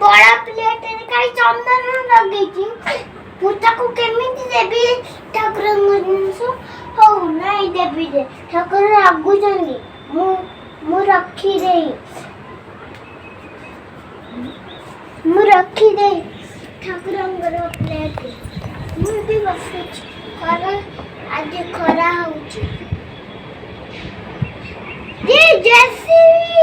କଳା ପ୍ଲେଟରେ କାଇଁ ଚନ୍ଦନ ଲଗେଇଛି ପୂଜାକୁ କେମିତି ଦେବି ଠାକୁରଙ୍କ ଜିନିଷ? ହଉ ନାଇଁ ଦେବି ଦେ ଠାକୁର ରାଗୁଛନ୍ତି ମୁଁ ରଖିଦେଇ ଠାକୁରଙ୍କର ପ୍ଲେଟ ମୁଁ ବି ବସୁଛି କାରଣ ଆଜି ଖରା ହଉଛି। ଜେସିବି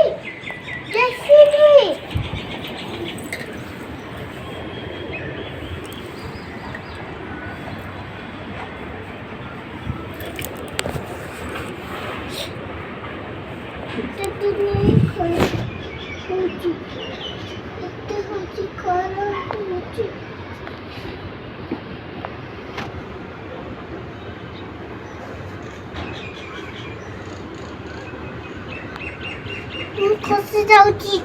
ମୁଁ ଖସି ଯାଉଛି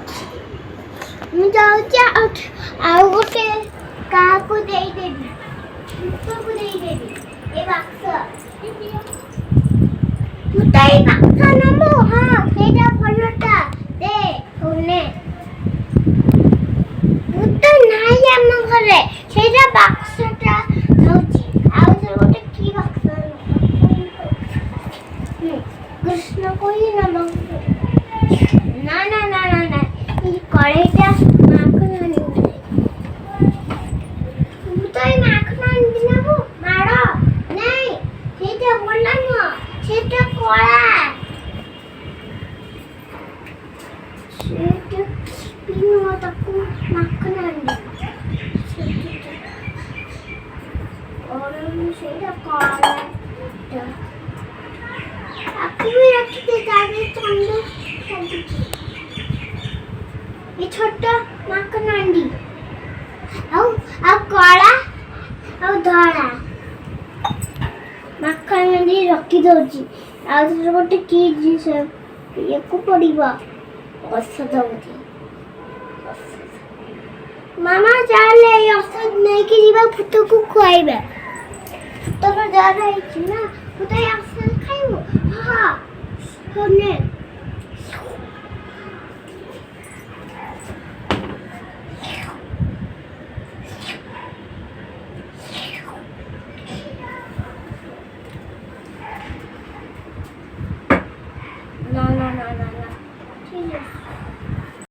ଆଉ ଗୋଟେ କାହାକୁ ଦେଇଦେବି ଭୂତକୁ ଦେଇଦେବି ଏ ବାକ୍ସ ଭୂତ ଏଇ ବାକ୍ସ ନବୁ ହଁ ସେଇଟା ଭଲଟା ଦେ ନେ ଭୂତ ନାହିଁ ଆମ ଘରେ ସେଇଟା ବାକ୍ସଟା ଧଉଛି ଆଉ ସେ ଗୋଟେ କି ବାକ୍ସ କୃଷ୍ଣ କହି ନବ ନା এই কড়াইটা মাখন আনি তুই মাখন আনবি না গো মাড় নাই সেটা বললাম না সেটা কড়া সেটা পিনো তাকু মাখন আনবি সেটা কড়া আপনি রাখতে যাবে চন্দ্র ये छोटा माखन अंडी ଆଉ କଳା ଆଉ ଧଳା ମାଖନ अंडी ରଖି ଦଉଛି ଆଉ ସେଟା ଗୋଟେ କି ଜିନିଷ ଇଏକୁ ପଡିବ ଔଷଧ ବୋଧେ ମାମା ଚାଲେ ଏଇ ଔଷଧ ନେଇକି ଯିବା ଭୂତକୁ ଖୁଆଇବା ତୋର ଜର ହେଇଛି ନା ଭୂତ ଏଇ ଔଷଧ ଖାଇବୁ ହଁ ନେ